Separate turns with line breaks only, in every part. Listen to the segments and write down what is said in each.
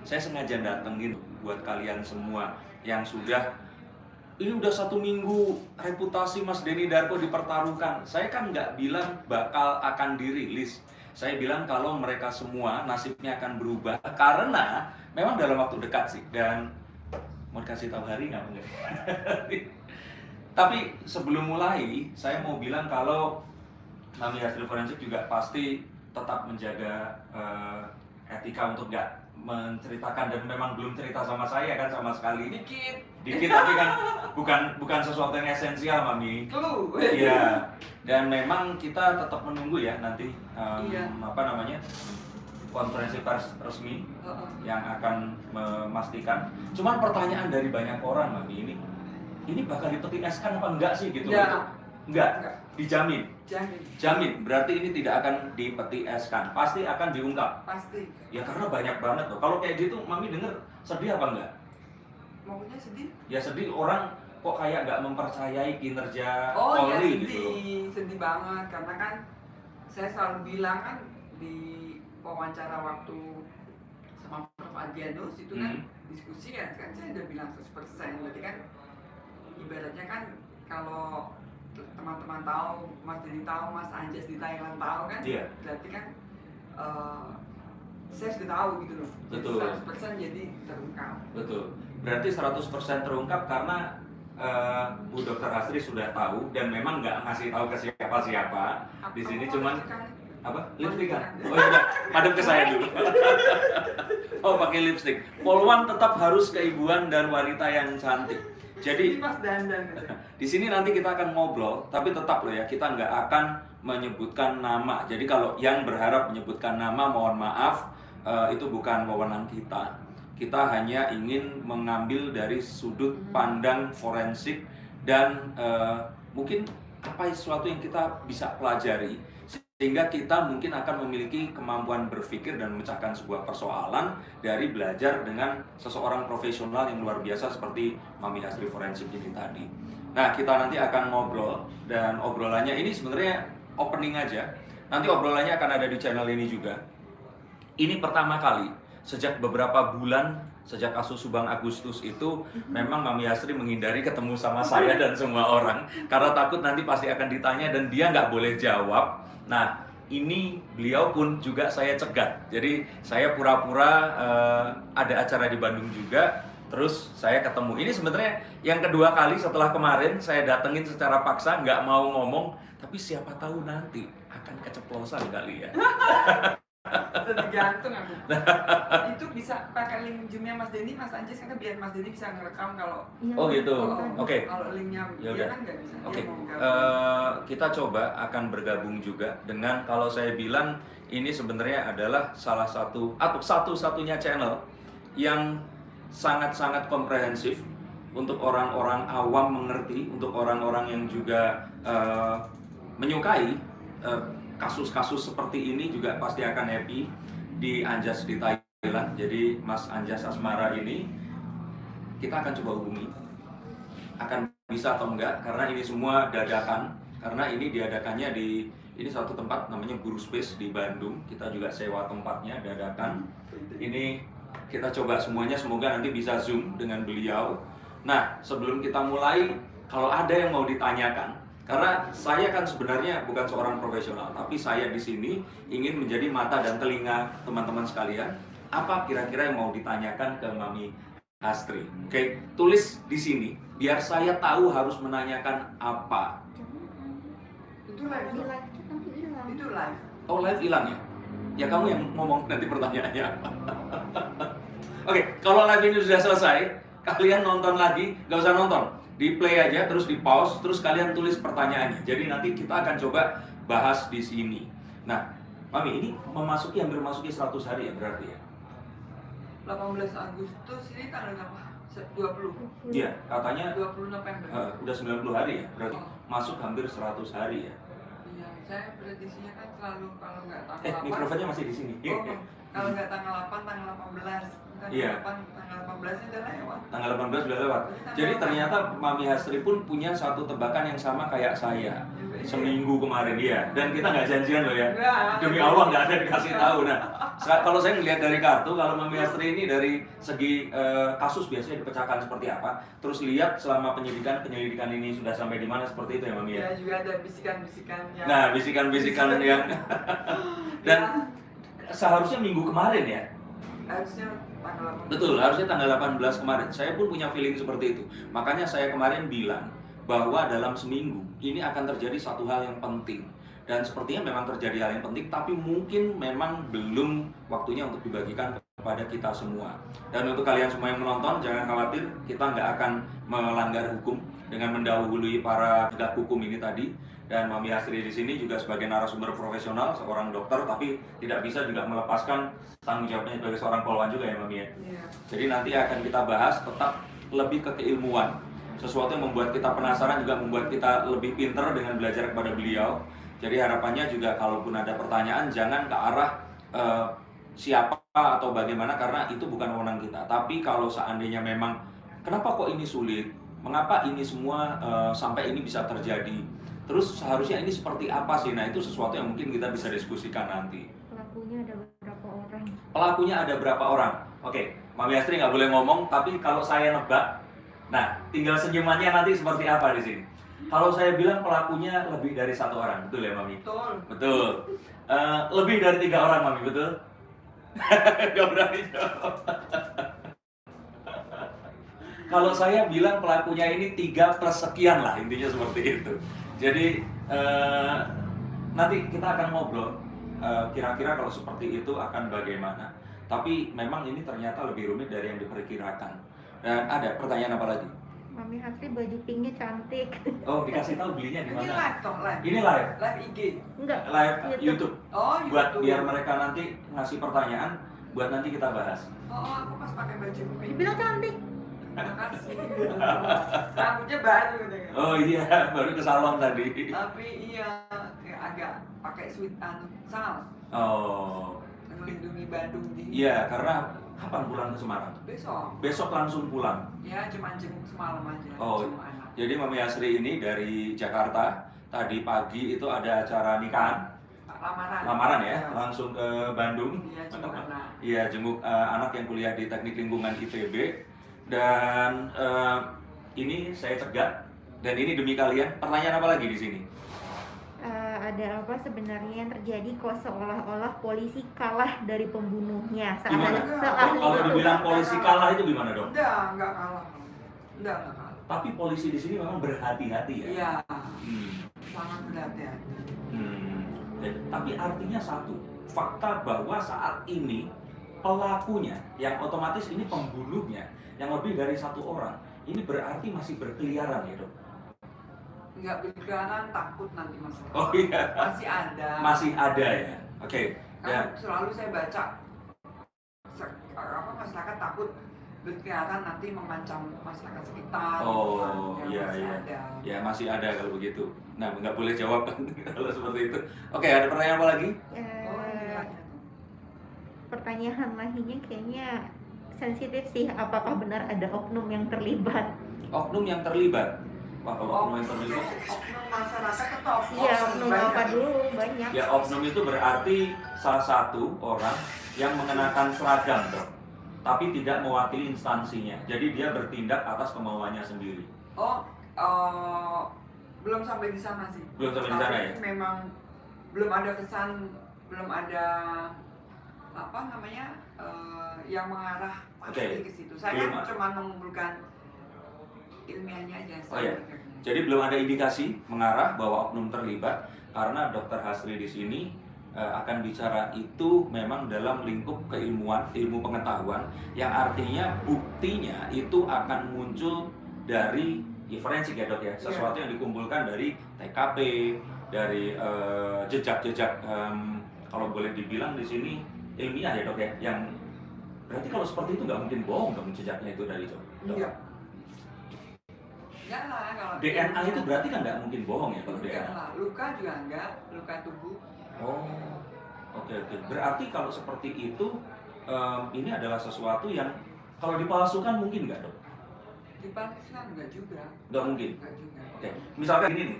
saya sengaja datengin buat kalian semua yang sudah, ini udah 1 minggu reputasi Mas Denny Darko dipertaruhkan. Saya kan nggak bilang bakal akan dirilis. Saya bilang kalau mereka semua nasibnya akan berubah karena memang dalam waktu dekat sih. Dan mau dikasih tahu hari nggak? Tapi sebelum mulai, saya mau bilang kalau Mami Hastri Forensik juga pasti tetap menjaga etika untuk nggak menceritakan, dan memang belum cerita sama saya kan sama sekali. Dikit tapi kan bukan sesuatu yang esensial, Mami. Iya. Dan memang kita tetap menunggu ya nanti konferensi pers resmi yang akan memastikan. Cuman pertanyaan dari banyak orang, Mami, ini bakal dipeti eskan apa enggak sih gitu?
Ya.
Enggak. Dijamin.
Jamin.
Berarti ini tidak akan dipeti eskan, pasti akan diungkap.
Pasti.
Ya karena banyak banget loh. Kalau kayak gitu, Mami denger sedih apa enggak?
Maksudnya sedih?
Ya sedih, orang kok kayak nggak mempercayai kinerja
Oh ya,
Polri
sedih,
gitu loh.
sedih banget karena kan saya selalu bilang kan di wawancara waktu sama Prof. Adrianus itu kan diskusi kan saya udah bilang 100%, berarti kan ibaratnya kan kalau teman-teman tahu, Mas Denny tahu, Mas Anjas di Thailand tahu kan,
Iya.
berarti kan saya sudah tahu gitu loh.
Betul.
100% jadi terungkap.
Betul. Berarti 100% terungkap karena Bu Dr. Hastri sudah tahu dan memang nggak ngasih tahu ke siapa-siapa. Di sini cuman apa? Lipstick kan? Oh iya, madep ke saya dulu. Oh, pakai lipstick. Polwan tetap harus keibuan dan wanita yang cantik. Jadi
Mas dandan.
di sini nanti kita akan ngobrol, tapi tetap loh ya, kita nggak akan menyebutkan nama. Jadi kalau yang berharap menyebutkan nama, mohon maaf, itu bukan wewenang kita. Kita hanya ingin mengambil dari sudut pandang forensik dan mungkin apa sesuatu yang kita bisa pelajari, sehingga kita mungkin akan memiliki kemampuan berpikir dan memecahkan sebuah persoalan dari belajar dengan seseorang profesional yang luar biasa seperti Mami Hastri Forensik ini tadi. Nah, kita nanti akan ngobrol, dan obrolannya ini sebenarnya opening aja. Nanti obrolannya akan ada di channel ini juga. Ini pertama kali sejak beberapa bulan, sejak kasus Subang Agustus itu, memang Mami Hastri menghindari ketemu sama saya dan semua orang karena takut nanti pasti akan ditanya dan dia nggak boleh jawab. Nah, ini beliau pun juga saya cegat. Jadi saya pura-pura ada acara di Bandung juga, terus saya ketemu. Ini sebenarnya yang kedua kali setelah kemarin saya datengin secara paksa, nggak mau ngomong, tapi siapa tahu nanti akan keceplosan kali ya.
Jadi gantung aku. Itu bisa pakai link Zoom-nya Mas Denny, Mas Anjas, karena biar Mas Denny bisa ngerekam kalau.
Oh gitu. Oke.
Kalau linknya
Ya
dia
udah.
kan nggak bisa.
Oke.
Dia mau gabung.
Kita coba akan bergabung juga dengan, kalau saya bilang ini sebenarnya adalah salah satu atau satu-satunya channel yang sangat-sangat komprehensif untuk orang-orang awam mengerti, untuk orang-orang yang juga menyukai kasus-kasus seperti ini juga pasti akan happy di Anjas di Thailand. Jadi Mas Anjas Asmara ini kita akan coba hubungi, akan bisa atau enggak, karena ini semua dadakan, karena ini diadakannya di ini satu tempat namanya Guru Space di Bandung. Kita juga sewa tempatnya dadakan. Ini kita coba semuanya, semoga nanti bisa Zoom dengan beliau. Nah, sebelum kita mulai, kalau ada yang mau ditanyakan, karena saya kan sebenarnya bukan seorang profesional, tapi saya di sini ingin menjadi mata dan telinga teman-teman sekalian. Apa kira-kira yang mau ditanyakan ke Mami Hastri? Oke, tulis di sini biar saya tahu harus menanyakan apa.
Itu live. Itu live.
Oh, live hilang ya? Ya kamu yang ngomong nanti pertanyaannya apa. Oke, kalau live ini sudah selesai, kalian nonton lagi, nggak usah nonton, di play aja, terus di pause, terus kalian tulis pertanyaannya. Jadi nanti kita akan coba bahas di sini. Nah, Mami, ini hampir memasuki 100 hari ya berarti ya?
18 Agustus ini tanggal berapa? 20.
Iya, katanya
20 November.
udah 90 hari ya, berarti masuk hampir 100 hari ya.
Iya, saya prediksinya kan selalu kalau nggak tahu apa.
Mikrofonnya masih di sini.
Oh, Kalau nggak tanggal 8, tanggal 18. Tanggal
Iya.
8, tanggal 18 udah lewat.
Tanggal 18 sudah lewat. Jadi ternyata Mami Hasri pun punya satu tebakan yang sama kayak saya. Seminggu kemarin dia. Dan kita nggak janjian loh ya. Demi Allah nggak ada dikasih tahu. Nah, kalau saya melihat dari kartu, kalau Mami Hasri ini dari segi kasus biasanya dipecahkan seperti apa. Terus lihat selama penyelidikan ini sudah sampai di mana, seperti itu ya Mami ya.
Ya juga ada bisikan-bisikannya.
Nah, bisikan-bisikan yang dan seharusnya minggu kemarin ya.
Harusnya tanggal 18.
Betul, harusnya tanggal 18 kemarin. Saya pun punya feeling seperti itu. Makanya saya kemarin bilang bahwa dalam seminggu ini akan terjadi satu hal yang penting. Dan sepertinya memang terjadi hal yang penting, tapi mungkin memang belum waktunya untuk dibagikan kepada kita semua. Dan untuk kalian semua yang menonton, jangan khawatir, kita nggak akan melanggar hukum dengan mendahului para penegak hukum ini tadi. Dan Mami Hasri di sini juga sebagai narasumber profesional, seorang dokter, tapi tidak bisa juga melepaskan tanggung jawabnya sebagai seorang polwan juga ya Mami ya.
Iya.
Jadi nanti akan kita bahas tetap lebih ke keilmuan. Sesuatu yang membuat kita penasaran juga membuat kita lebih pinter dengan belajar kepada beliau. Jadi harapannya juga kalaupun ada pertanyaan jangan ke arah siapa atau bagaimana, karena itu bukan wewenang kita. Tapi kalau seandainya memang kenapa kok ini sulit, mengapa ini semua sampai ini bisa terjadi, terus seharusnya ini seperti apa sih? Nah itu sesuatu yang mungkin kita bisa diskusikan nanti.
Pelakunya ada berapa orang?
Pelakunya ada berapa orang? Oke, Mami Hasri nggak boleh ngomong, tapi kalau saya nebak, nah tinggal senyumannya nanti seperti apa di sini. Kalau saya bilang pelakunya lebih dari satu orang, betul ya Mami?
Betul.
Betul. Lebih dari 3 orang Mami, betul? Gak berani jawab. Kalau saya bilang pelakunya ini 3 plus sekian lah, intinya seperti itu. Jadi nanti kita akan ngobrol kira-kira kalau seperti itu akan bagaimana. Tapi memang ini ternyata lebih rumit dari yang diperkirakan. Dan ada pertanyaan apa lagi?
Mami Hasri baju pinknya cantik.
Oh, dikasih tahu belinya di
Ini
mana?
live dong, live.
Ini live.
Live IG.
Enggak.
Live YouTube.
Oh,
Buat
YouTube.
biar mereka nanti ngasih pertanyaan, buat nanti kita bahas.
Oh, aku pas pakai baju pink.
Dibilang cantik.
Makasih. Rambutnya baru deh.
Oh iya, baru ke salon tadi.
Tapi iya, kayak agak pakai sweet sal.
Oh,
Melindungi Bandung di.
iya, karena kapan pulang ke Semarang?
Besok.
Besok langsung pulang.
Ya, cuma jenguk semalam aja.
Oh,
Jenguk anak.
jadi Mami Hasri ini dari Jakarta. Tadi pagi itu ada acara nikahan, lamaran ya, langsung ke Bandung.
Iya, jenguk anak.
Iya, jenguk anak yang kuliah di Teknik Lingkungan ITB. Dan ini saya cegat. Dan ini demi kalian. Pertanyaan apa lagi di sini?
Ada apa sebenarnya yang terjadi kok seolah-olah polisi kalah dari pembunuhnya saat
Gimana?
saat
Kalau
itu.
dibilang polisi kalah itu gimana dong?
Enggak kalah. Enggak kalah.
Tapi polisi di sini memang berhati-hati ya.
Iya,
Hmm.
sangat berhati-hati.
Tapi artinya satu, fakta bahwa saat ini pelakunya yang otomatis ini pembunuhnya yang lebih dari 1 orang, ini berarti masih berkeliaran ya dok?
Enggak berkeliaran, takut nanti masalah.
Oh iya.
Masih ada.
Masih ada ya. Oke.
Kan
Ya.
selalu saya baca masyarakat takut berkeliaran nanti mengancam masyarakat sekitar.
Oh
Ya,
iya
masih
iya.
ada.
Ya masih ada kalau begitu. Nah nggak boleh jawab kalau seperti itu. Oke, ada pertanyaan apa lagi?
Oh, ini lagi.
Pertanyaan lainnya kayaknya sensitif sih. Apakah benar ada oknum yang terlibat?
Oknum yang terlibat. Wah, kalau oknum yang terlibat.
Oknum masyarakat atau oknum?
Iya, oknum
banyak?
apa dulu banyak.
Ya, oknum itu berarti salah satu orang yang mengenakan seragam, dok, tapi tidak mewakili instansinya. Jadi dia bertindak atas kemauannya sendiri.
Oh, belum sampai di sana sih.
Belum sampai di sana ya?
Memang belum ada kesan, belum ada apa namanya yang mengarah pasti
Oke.
ke situ. Saya
Belum
kan cuma mengumpulkan ilmiahnya aja.
Oh iya. Jadi belum ada indikasi mengarah bahwa oknum terlibat, karena Dr. Hasri di sini akan bicara itu memang dalam lingkup keilmuan, ilmu pengetahuan, yang artinya buktinya itu akan muncul dari forensik ya dok ya, sesuatu yang dikumpulkan dari TKP, dari jejak-jejak, kalau boleh dibilang di sini ilmiah ya dok ya, yang berarti kalau seperti itu nggak mungkin bohong dong jejaknya itu dari dok.
Iya. Enggak lah kalau
DNA itu berarti kan nggak mungkin bohong ya kalau
enggak
DNA.
lah. Luka juga enggak, luka tubuh.
Oh, Oke, oke. Berarti kalau seperti itu, ini adalah sesuatu yang kalau dipalsukan mungkin nggak, Dok?
Dipalsukan enggak juga.
Nggak mungkin.
Enggak juga.
Oke, misalkan ini nih,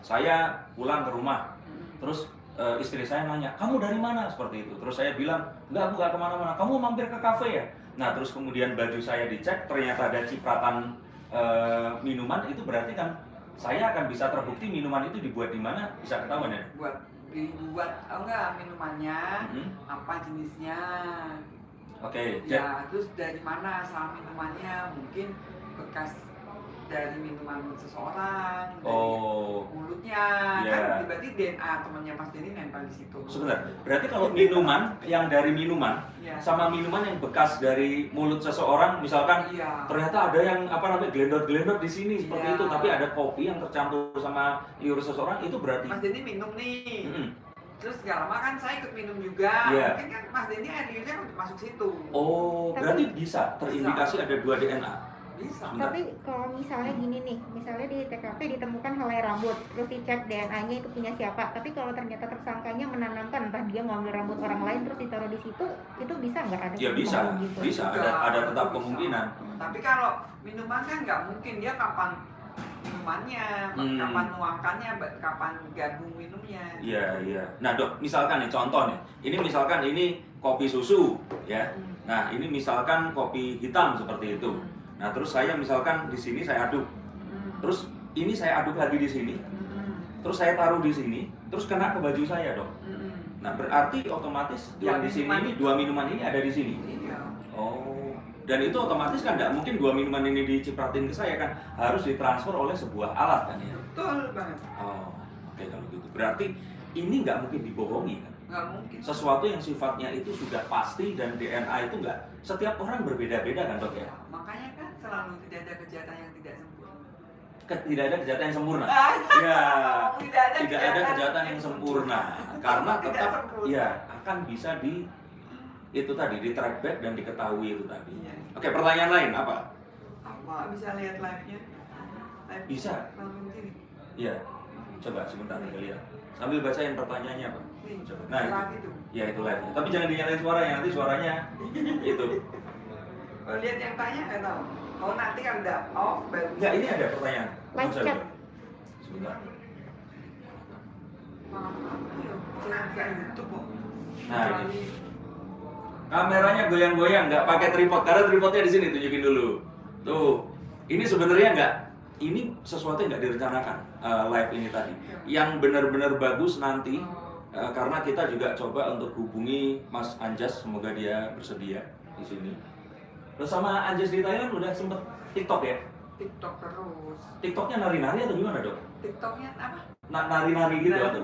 saya pulang ke rumah, terus istri saya nanya, kamu dari mana? Seperti itu. Terus saya bilang, enggak, aku nggak kemana-mana. Kamu mampir ke kafe ya? Nah, terus kemudian baju saya dicek, ternyata ada cipratan minuman, itu berarti kan saya akan bisa terbukti minuman itu dibuat di mana, bisa ketahuan ya?
Dibuat, oh enggak, minumannya, apa jenisnya.
Oke,
Ya, terus dari mana asal minumannya, mungkin bekas dari minuman seseorang, dari mulutnya, kan berarti DNA temannya Mas Denny nempel di situ.
Sebentar, berarti kalau minuman yang dari minuman sama minuman yang bekas dari mulut seseorang, misalkan ternyata ada yang apa namanya glendot-glendot di sini seperti itu, tapi ada kopi yang tercampur sama liur seseorang, itu berarti
Mas Denny minum nih. Terus gak lama kan saya ikut minum juga, mungkin kan Mas Denny air liurnya masuk situ.
Oh, berarti bisa terindikasi ada 2 DNA.
Bisa.
Tapi kalau misalnya gini nih, misalnya di TKP ditemukan helai rambut, terus dicek DNA-nya itu punya siapa, tapi kalau ternyata tersangkanya menanamkan entah dia ngambil rambut orang lain terus ditaruh di situ, itu bisa nggak ada?
Ya bisa,
gitu?
bisa ada tetap kemungkinan.
Tapi kalau minuman kan nggak mungkin, dia kapan minumannya, kapan nuangkannya, kapan gabung minumnya.
Iya, iya. Nah, Dok, misalkan nih contoh nih, ini misalkan ini kopi susu, ya. Nah, ini misalkan kopi hitam seperti itu. Nah, terus saya misalkan di sini saya aduk. Terus ini saya aduk lagi di sini. Terus saya taruh di sini, terus kena ke baju saya, Dok. Nah, berarti otomatis yang di sini ini 2 minuman ini ada di sini.
Iya.
Oh. Dan itu otomatis kan nggak mungkin 2 minuman ini dicipratin ke saya kan, harus ditransfer oleh sebuah alat kan ya.
Betul banget.
Oh, oke kalau gitu. Berarti ini nggak mungkin dibohongi kan?
Nggak mungkin.
Sesuatu yang sifatnya itu sudah pasti dan DNA itu nggak. Setiap orang berbeda-beda kan, Dok ya.
Makanya kan selalu tidak ada kejahatan yang tidak sempurna.
Tidak ada kejahatan yang sempurna.
Ya.
Tidak ada kejahatan yang sempurna. Karena tetap ya akan bisa itu tadi di track back dan diketahui itu tadi.
Iya.
Oke, pertanyaan lain apa?
Apa bisa lihat live-nya?
Bisa.
Langsung sini.
Iya. Coba sebentar kita lihat. Sambil bacain pertanyaannya, Pak.
Nih,
Coba. Nah,
live itu.
Ya itu live. Tapi jangan dinyalain suaranya, nanti suaranya itu.
Kalau lihat yang tanya nggak tahu. Oh nanti kan udah off baru.
Enggak, ini ada pertanyaan.
Live chat.
Sebentar.
Jangan buka YouTube kok.
Nah, ini. Kameranya goyang-goyang, nggak pakai tripod karena tripodnya di sini, tunjukin dulu. Tuh, ini sebenarnya ini sesuatu yang nggak direncanakan live ini tadi. Yang benar-benar bagus nanti karena kita juga coba untuk hubungi Mas Anjas, semoga dia bersedia di sini. Terus sama Anjas di Thailand udah sempet TikTok ya?
TikTok terus.
TikToknya nari-nari atau gimana, Dok?
TikToknya apa?
Nari-nari gitu atau?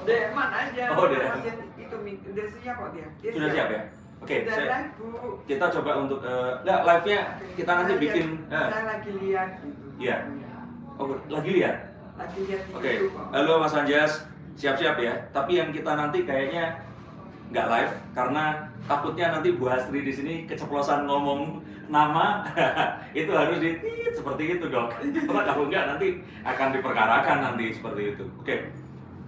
Deman aja.
Oh, Deman.
Itu udah siap kok dia.
Sudah siap ya? Oke,
Bu.
kita coba untuk live-nya kita nanti bikin.
Saya lagi lihat.
Iya. Oh, lagi lihat?
Lagi lihat di
Oke,
YouTube kok.
halo Mas Anjas, siap-siap ya. Tapi yang kita nanti kayaknya nggak live karena takutnya nanti Bu Astri di sini keceplosan ngomong nama itu harus seperti itu, Dok. Karena kalau nggak nanti akan diperkarakan nanti seperti itu. Oke.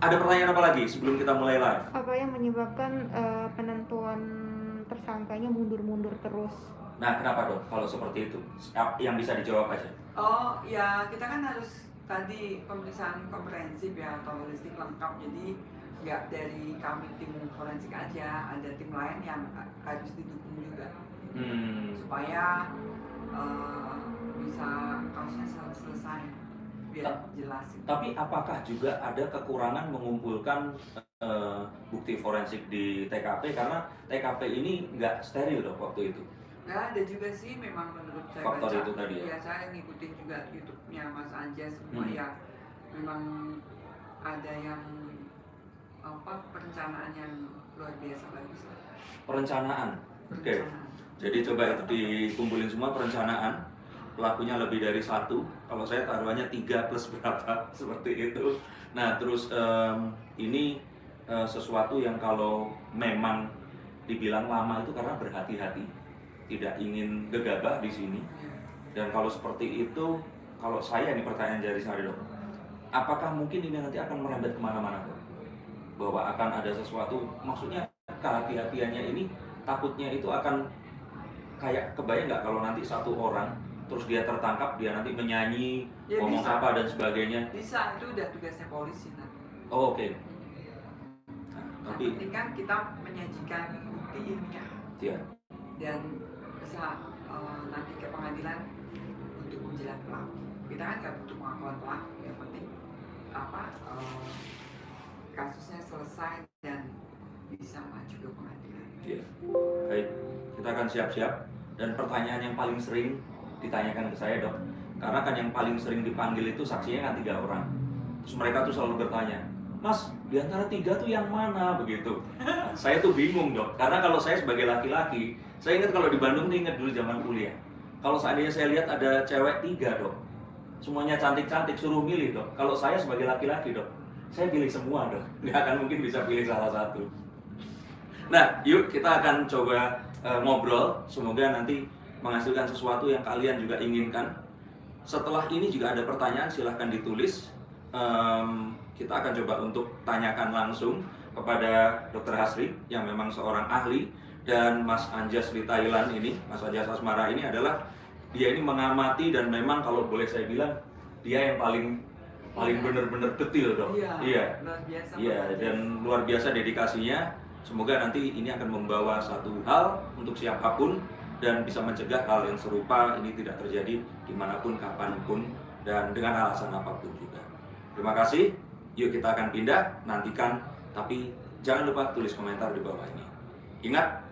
Ada pertanyaan apa lagi sebelum kita mulai live?
Apa yang menyebabkan penentuan tersangkanya mundur-mundur terus?
Nah, kenapa, Dok? Kalau seperti itu, yang bisa dijawab aja.
Oh ya, kita kan harus tadi pemeriksaan komprehensif ya atau holistik lengkap. Jadi nggak dari kami tim forensik aja, ada tim lain yang harus didukung juga supaya bisa kasusnya selesai biar jelas.
Tapi apakah juga ada kekurangan mengumpulkan bukti forensik di TKP karena TKP ini nggak steril, Dok, waktu itu?
Nggak ada juga sih, memang menurut saya
Faktor
baca,
itu tadi ya?
Ya saya ngikutin juga YouTube-nya Mas Anjas semua ya, memang ada yang perencanaan yang luar biasa bagus lah.
Perencanaan. Oke. Jadi coba itu dikumpulin semua perencanaan. Pelakunya lebih dari 1. Kalau saya taruhannya 3 plus berapa seperti itu. Nah, terus ini sesuatu yang kalau memang dibilang lama itu karena berhati-hati, tidak ingin gegabah di sini. Dan kalau seperti itu, kalau saya ini pertanyaan dari saya, Dok, apakah mungkin ini nanti akan merembet kemana-mana, Dok? bahwa akan ada sesuatu, maksudnya kehati-hatiannya ini takutnya itu akan kayak, kebayang nggak kalau nanti satu orang terus dia tertangkap, dia nanti menyanyi,
Ya,
ngomong
bisa.
apa dan sebagainya.
Bisa, itu udah tugasnya polisi nanti.
Oh, oke. Nah,
Yang
tapi
penting kan kita menyajikan bukti ilmiah
ya,
dan bisa nanti ke pengadilan untuk menjerat pelaku. Kita kan nggak butuh pengakuan pelaku, yang penting kasusnya selesai dan bisa maju ke pengadilan.
ya. Baik, kita akan siap-siap. Dan pertanyaan yang paling sering ditanyakan ke saya, Dok, karena kan yang paling sering dipanggil itu saksinya kan 3 orang. Terus mereka tuh selalu bertanya, Mas, di antara 3 tuh yang mana? Begitu. Nah, saya tuh bingung, Dok, karena kalau saya sebagai laki-laki, saya ingat kalau di Bandung nih, ingat dulu zaman kuliah, kalau seandainya saya lihat ada cewek 3, Dok, semuanya cantik-cantik, suruh milih, Dok. Kalau saya sebagai laki-laki, Dok, saya pilih semua, Dok. Nggak akan mungkin bisa pilih salah satu. Nah, yuk kita akan coba ngobrol, semoga nanti menghasilkan sesuatu yang kalian juga inginkan. Setelah ini juga ada pertanyaan, silahkan ditulis. Kita akan coba untuk tanyakan langsung kepada Dr. Hasri yang memang seorang ahli, dan Mas Anjas di Thailand ini, Mas Anjas Asmara ini adalah, dia ini mengamati dan memang kalau boleh saya bilang dia yang paling benar-benar detail, Dok. Iya.
Luar biasa.
Iya, dan luar biasa dedikasinya. Semoga nanti ini akan membawa satu hal untuk siapapun dan bisa mencegah hal yang serupa ini tidak terjadi dimanapun, kapanpun, dan dengan alasan apapun juga. Terima kasih. Yuk kita akan pindah, nantikan, tapi jangan lupa tulis komentar di bawah ini. Ingat,